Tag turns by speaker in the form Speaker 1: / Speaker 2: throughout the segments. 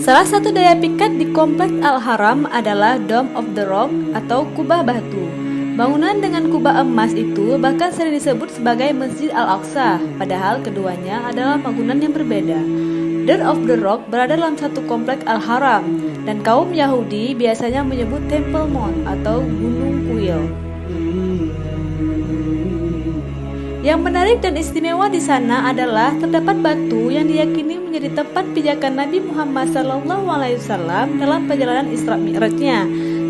Speaker 1: Salah satu daya pikat di Kompleks Al-Haram adalah Dome of the Rock atau kubah batu. Bangunan dengan kubah emas itu bahkan sering disebut sebagai Masjid Al-Aqsa, padahal keduanya adalah bangunan yang berbeda. Dome of the Rock berada dalam satu kompleks Al-Haram, dan kaum Yahudi biasanya menyebut Temple Mount atau Gunung Kuil. Yang menarik dan istimewa di sana adalah terdapat batu yang diyakini menjadi tempat pijakan Nabi Muhammad SAW dalam perjalanan Isra Mi'rajnya.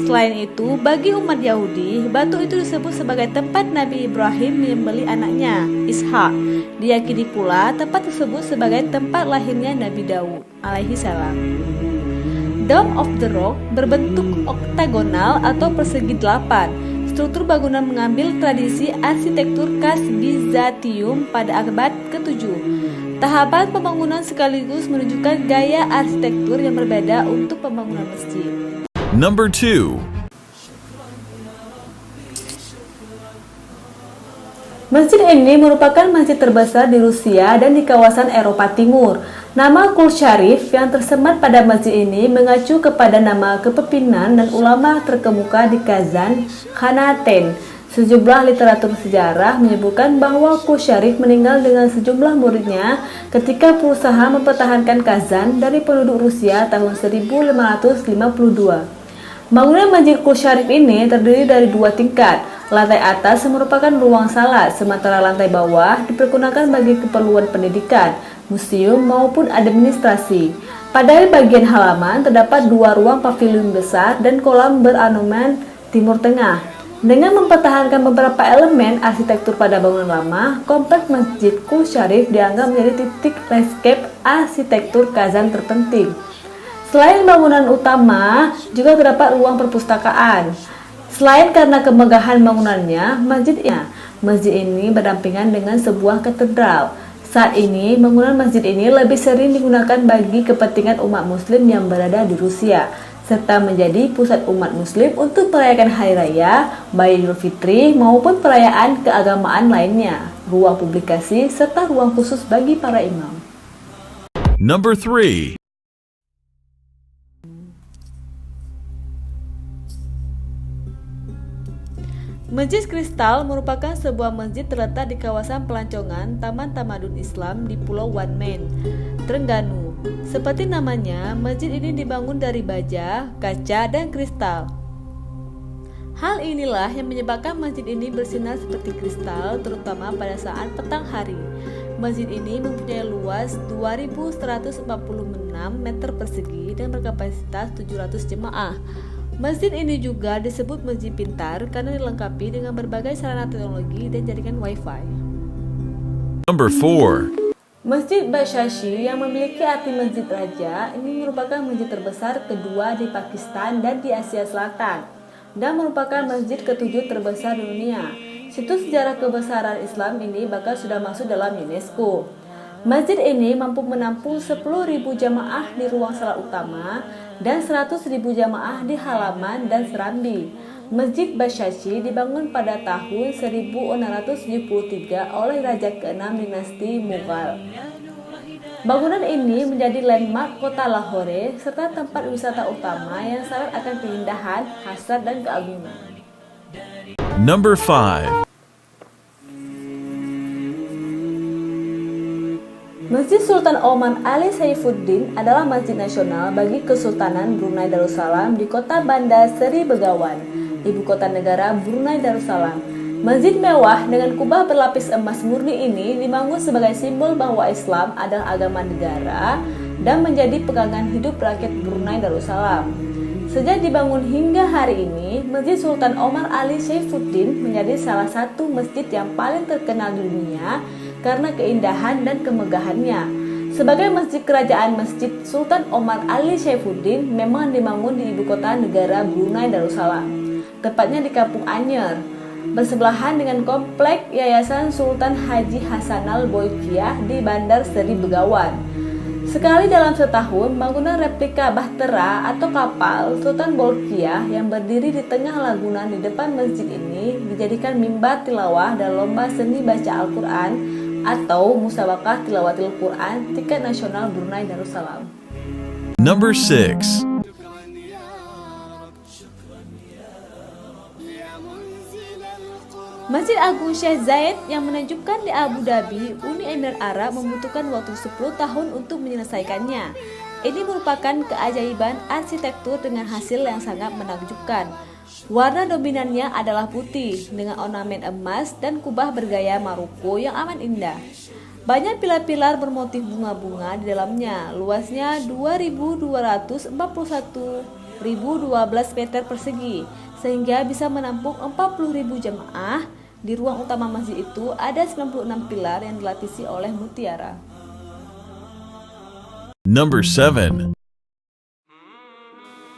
Speaker 1: Selain itu, bagi umat Yahudi, batu itu disebut sebagai tempat Nabi Ibrahim menyembelih anaknya, Ishak. Diyakini pula tempat tersebut sebagai tempat lahirnya Nabi Daud alaihi salam. Dome of the Rock berbentuk oktagonal atau persegi 8. Struktur bangunan mengambil tradisi arsitektur khas Bizantium pada abad ke-7. Tahapan pembangunan sekaligus menunjukkan gaya arsitektur yang berbeda untuk pembangunan masjid.
Speaker 2: Number 2.
Speaker 1: Masjid ini merupakan masjid terbesar di Rusia dan di kawasan Eropa Timur. Nama Qul Sharif yang tersemat pada masjid ini mengacu kepada nama kepemimpinan dan ulama terkemuka di Kazan, Kanaten. Sejumlah literatur sejarah menyebutkan bahwa Qul Sharif meninggal dengan sejumlah muridnya ketika berusaha mempertahankan Kazan dari penduduk Rusia tahun 1552. Bangunan Masjid Qul Sharif ini terdiri dari 2 tingkat. Lantai atas merupakan ruang salat, sementara lantai bawah dipergunakan bagi keperluan pendidikan, museum maupun administrasi. Pada bagian halaman terdapat 2 ruang pavilion besar dan kolam beranomen Timur Tengah. Dengan mempertahankan beberapa elemen arsitektur pada bangunan lama, kompleks Masjid Qul Sharif dianggap menjadi titik landscape arsitektur Kazan terpenting. Selain bangunan utama, juga terdapat ruang perpustakaan. Selain karena kemegahan bangunannya, masjid ini berdampingan dengan sebuah katedral. Saat ini, bangunan masjid ini lebih sering digunakan bagi kepentingan umat muslim yang berada di Rusia, serta menjadi pusat umat muslim untuk merayakan Hari Raya, baik Idul Fitri maupun perayaan keagamaan lainnya, ruang publikasi, serta ruang khusus bagi para imam.
Speaker 2: Number 3.
Speaker 1: Masjid Kristal merupakan sebuah masjid terletak di kawasan pelancongan Taman Tamadun Islam di Pulau Wanmen, Terengganu. Seperti namanya, masjid ini dibangun dari baja, kaca, dan kristal. Hal inilah yang menyebabkan masjid ini bersinar seperti kristal, terutama pada saat petang hari. Masjid ini mempunyai luas 2.146 meter persegi dan berkapasitas 700 jemaah. Masjid ini juga disebut masjid pintar karena dilengkapi dengan berbagai sarana teknologi dan jaringan Wi-Fi.
Speaker 2: Number 4.
Speaker 1: Masjid Bashashi yang memiliki arti masjid raja ini merupakan masjid terbesar kedua di Pakistan dan di Asia Selatan dan merupakan masjid ke-7 terbesar di dunia. Situs sejarah kebesaran Islam ini bahkan sudah masuk dalam UNESCO. Masjid ini mampu menampung 10.000 jamaah di ruang salat utama dan 100.000 jamaah di halaman dan serambi. Masjid Bashashi dibangun pada tahun 1673 oleh Raja ke-6 dinasti Mughal. Bangunan ini menjadi landmark kota Lahore serta tempat wisata utama yang syarat akan keindahan, hasrat, dan keagungan.
Speaker 2: Number 5.
Speaker 1: Masjid Sultan Omar Ali Saifuddin adalah masjid nasional bagi Kesultanan Brunei Darussalam di kota Bandar Seri Begawan, ibu kota negara Brunei Darussalam. Masjid mewah dengan kubah berlapis emas murni ini dibangun sebagai simbol bahwa Islam adalah agama negara dan menjadi pegangan hidup rakyat Brunei Darussalam. Sejak dibangun hingga hari ini, Masjid Sultan Omar Ali Saifuddin menjadi salah satu masjid yang paling terkenal di dunia karena keindahan dan kemegahannya. Sebagai masjid kerajaan, Masjid Sultan Omar Ali Saifuddin memang dibangun di ibu kota negara Brunei Darussalam, tepatnya di Kampung Anyer, bersebelahan dengan komplek Yayasan Sultan Haji Hasanal Bolkiah di Bandar Seri Begawan. Sekali dalam setahun, bangunan replika bahtera atau kapal Sultan Bolkiah yang berdiri di tengah lagunan di depan masjid ini dijadikan mimbar tilawah dan lomba seni baca Al-Quran atau musabaqah tilawatil Quran tingkat nasional Brunei Darussalam.
Speaker 2: Number 6.
Speaker 1: Masjid Agung Syekh Zayed yang menakjubkan di Abu Dhabi, Uni Emirat Arab membutuhkan waktu 10 tahun untuk menyelesaikannya. Ini merupakan keajaiban arsitektur dengan hasil yang sangat menakjubkan. Warna dominannya adalah putih dengan ornamen emas dan kubah bergaya Maroko yang amat indah. Banyak pilar-pilar bermotif bunga-bunga di dalamnya. Luasnya 2.241.012 meter persegi, sehingga bisa menampung 40.000 jemaah. Di ruang utama masjid itu ada 96 pilar yang dilapisi oleh mutiara.
Speaker 2: Number 7.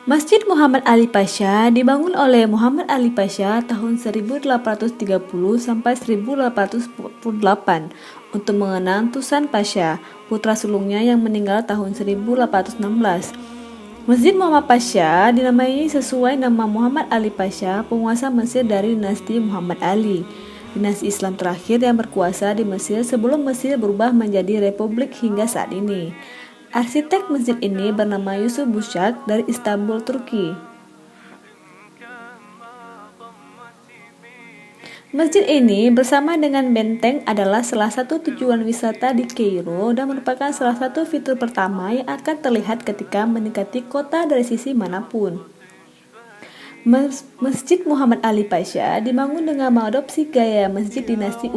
Speaker 1: Masjid Muhammad Ali Pasha dibangun oleh Muhammad Ali Pasha tahun 1830 sampai 1848 untuk mengenang Tusan Pasha, putra sulungnya yang meninggal tahun 1816. Masjid Muhammad Pasha dinamai sesuai nama Muhammad Ali Pasha, penguasa Mesir dari dinasti Muhammad Ali, dinasti Islam terakhir yang berkuasa di Mesir sebelum Mesir berubah menjadi republik hingga saat ini. Arsitek masjid ini bernama Yusuf Bushak dari Istanbul, Turki. Masjid ini bersama dengan benteng adalah salah satu tujuan wisata di Kairo dan merupakan salah satu fitur pertama yang akan terlihat ketika mendekati kota dari sisi manapun. Masjid Muhammad Ali Pasha dibangun dengan mengadopsi gaya masjid dinasti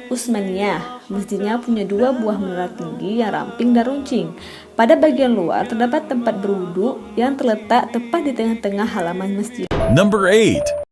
Speaker 1: Utsmaniyah. Masjidnya punya 2 buah menara tinggi yang ramping dan runcing. Pada bagian luar terdapat tempat berwudu yang terletak tepat di tengah-tengah halaman masjid.
Speaker 2: Number 8.